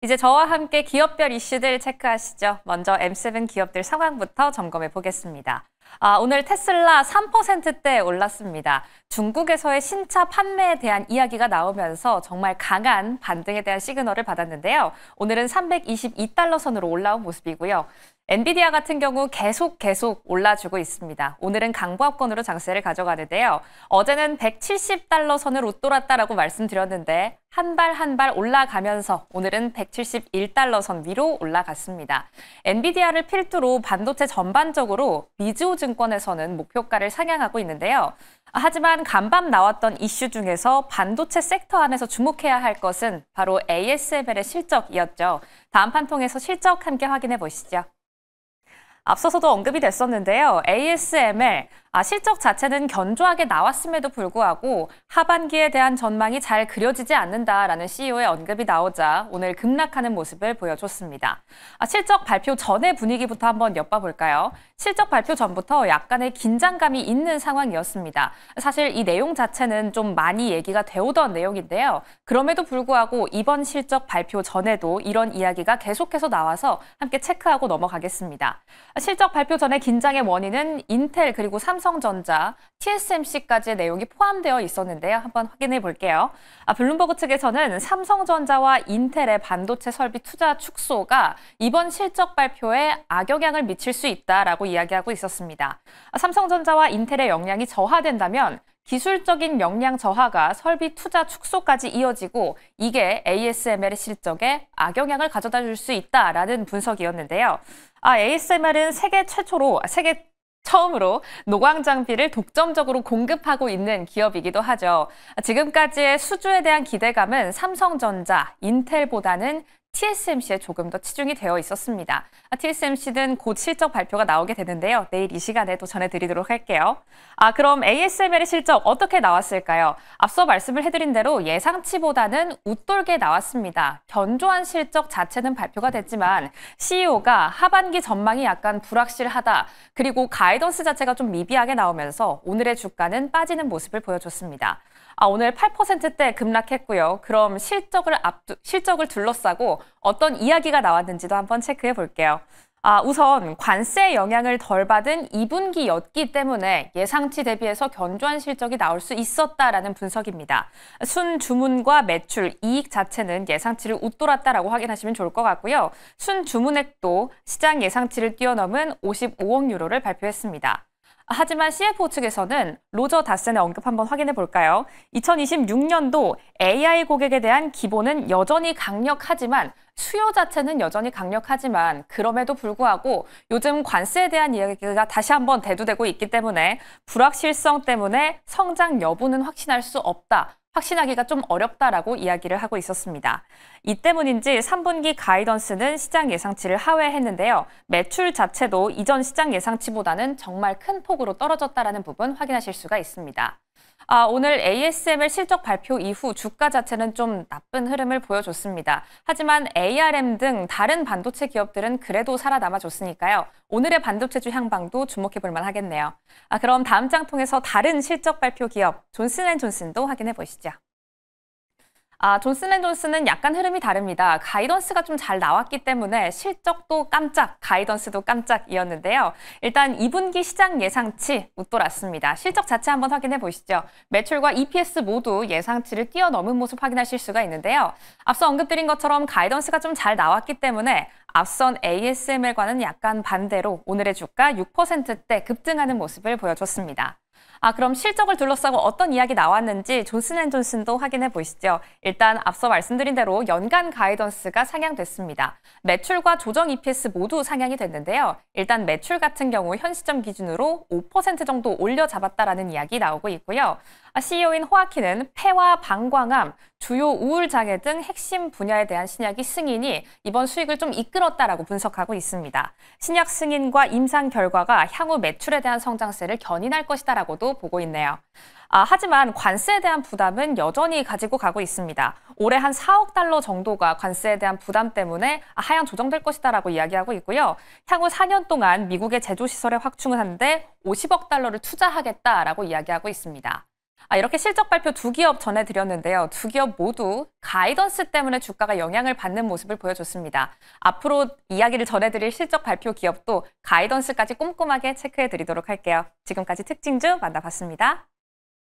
이제 저와 함께 기업별 이슈들 체크하시죠. 먼저 M7 기업들 상황부터 점검해 보겠습니다. 오늘 테슬라 3%대 올랐습니다. 중국에서의 신차 판매에 대한 이야기가 나오면서 정말 강한 반등에 대한 시그널을 받았는데요. 오늘은 322달러 선으로 올라온 모습이고요. 엔비디아 같은 경우 계속 올라주고 있습니다. 오늘은 강보합권으로 장세를 가져가는데요. 어제는 170달러 선을 웃돌았다라고 말씀드렸는데 한 발 올라가면서 오늘은 171달러 선 위로 올라갔습니다. 엔비디아를 필두로 반도체 전반적으로 미즈호 증권에서는 목표가를 상향하고 있는데요. 하지만 간밤 나왔던 이슈 중에서 반도체 섹터 안에서 주목해야 할 것은 바로 ASML의 실적이었죠. 다음 판 통해서 실적 함께 확인해 보시죠. 앞서서도 언급이 됐었는데요. ASML, 실적 자체는 견조하게 나왔음에도 불구하고 하반기에 대한 전망이 잘 그려지지 않는다라는 CEO의 언급이 나오자 오늘 급락하는 모습을 보여줬습니다. 실적 발표 전의 분위기부터 한번 엿봐볼까요? 실적 발표 전부터 약간의 긴장감이 있는 상황이었습니다. 사실 이 내용 자체는 좀 많이 얘기가 되오던 내용인데요. 그럼에도 불구하고 이번 실적 발표 전에도 이런 이야기가 계속해서 나와서 함께 체크하고 넘어가겠습니다. 실적 발표 전의 긴장의 원인은 인텔 그리고 삼성전자, TSMC까지의 내용이 포함되어 있었는데요. 한번 확인해 볼게요. 블룸버그 측에서는 삼성전자와 인텔의 반도체 설비 투자 축소가 이번 실적 발표에 악영향을 미칠 수 있다라고 이야기하고 있었습니다. 삼성전자와 인텔의 역량이 저하된다면 기술적인 역량 저하가 설비 투자 축소까지 이어지고 이게 ASML의 실적에 악영향을 가져다 줄 수 있다라는 분석이었는데요. ASML은 세계 처음으로 노광 장비를 독점적으로 공급하고 있는 기업이기도 하죠. 지금까지의 수주에 대한 기대감은 삼성전자, 인텔보다는 TSMC에 조금 더 치중이 되어 있었습니다. TSMC는 곧 실적 발표가 나오게 되는데요. 내일 이 시간에 또 전해드리도록 할게요. 그럼 ASML의 실적 어떻게 나왔을까요? 앞서 말씀을 해드린 대로 예상치보다는 웃돌게 나왔습니다. 견조한 실적 자체는 발표가 됐지만 CEO가 하반기 전망이 약간 불확실하다. 그리고 가이던스 자체가 좀 미비하게 나오면서 오늘의 주가는 빠지는 모습을 보여줬습니다. 오늘 8%대 급락했고요. 그럼 실적을 둘러싸고 어떤 이야기가 나왔는지도 한번 체크해 볼게요. 우선 관세 영향을 덜 받은 2분기였기 때문에 예상치 대비해서 견조한 실적이 나올 수 있었다라는 분석입니다. 순주문과 매출, 이익 자체는 예상치를 웃돌았다라고 확인하시면 좋을 것 같고요. 순주문액도 시장 예상치를 뛰어넘은 55억 유로를 발표했습니다. 하지만 CFO 측에서는 로저 다센의 언급 한번 확인해 볼까요? 2026년도 AI 고객에 대한 기본은 여전히 강력하지만 수요 자체는 여전히 강력하지만 그럼에도 불구하고 요즘 관세에 대한 이야기가 다시 한번 대두되고 있기 때문에 불확실성 때문에 성장 여부는 확신할 수 없다. 확신하기가 좀 어렵다라고 이야기를 하고 있었습니다. 이 때문인지 3분기 가이던스는 시장 예상치를 하회했는데요. 매출 자체도 이전 시장 예상치보다는 정말 큰 폭으로 떨어졌다라는 부분 확인하실 수가 있습니다. 오늘 ASML 실적 발표 이후 주가 자체는 좀 나쁜 흐름을 보여줬습니다. 하지만 ARM 등 다른 반도체 기업들은 그래도 살아남아줬으니까요. 오늘의 반도체주 향방도 주목해 볼 만하겠네요. 그럼 다음 장 통해서 다른 실적 발표 기업 존슨앤존슨도 확인해 보시죠. 존슨앤존슨은 약간 흐름이 다릅니다. 가이던스가 좀 잘 나왔기 때문에 실적도 깜짝, 가이던스도 깜짝이었는데요. 일단 2분기 시장 예상치 웃돌았습니다. 실적 자체 한번 확인해 보시죠. 매출과 EPS 모두 예상치를 뛰어넘은 모습 확인하실 수가 있는데요. 앞서 언급드린 것처럼 가이던스가 좀 잘 나왔기 때문에 앞선 ASML과는 약간 반대로 오늘의 주가 6%대 급등하는 모습을 보여줬습니다. 그럼 실적을 둘러싸고 어떤 이야기 나왔는지 존슨앤존슨도 확인해 보시죠. 일단 앞서 말씀드린 대로 연간 가이던스가 상향됐습니다. 매출과 조정 EPS 모두 상향이 됐는데요. 일단 매출 같은 경우 현 시점 기준으로 5% 정도 올려 잡았다라는 이야기 나오고 있고요. CEO인 호아킨은 폐와 방광암, 주요 우울장애 등 핵심 분야에 대한 신약이 승인이 이번 수익을 좀 이끌었다라고 분석하고 있습니다. 신약 승인과 임상 결과가 향후 매출에 대한 성장세를 견인할 것이다라고도 보고 있네요. 하지만 관세에 대한 부담은 여전히 가지고 가고 있습니다. 올해 한 4억 달러 정도가 관세에 대한 부담 때문에 하향 조정될 것이다라고 이야기하고 있고요. 향후 4년 동안 미국의 제조시설에 확충을 하는데 50억 달러를 투자하겠다라고 이야기하고 있습니다. 이렇게 실적 발표 두 기업 전해드렸는데요. 두 기업 모두 가이던스 때문에 주가가 영향을 받는 모습을 보여줬습니다. 앞으로 이야기를 전해드릴 실적 발표 기업도 가이던스까지 꼼꼼하게 체크해드리도록 할게요. 지금까지 특징주 만나봤습니다.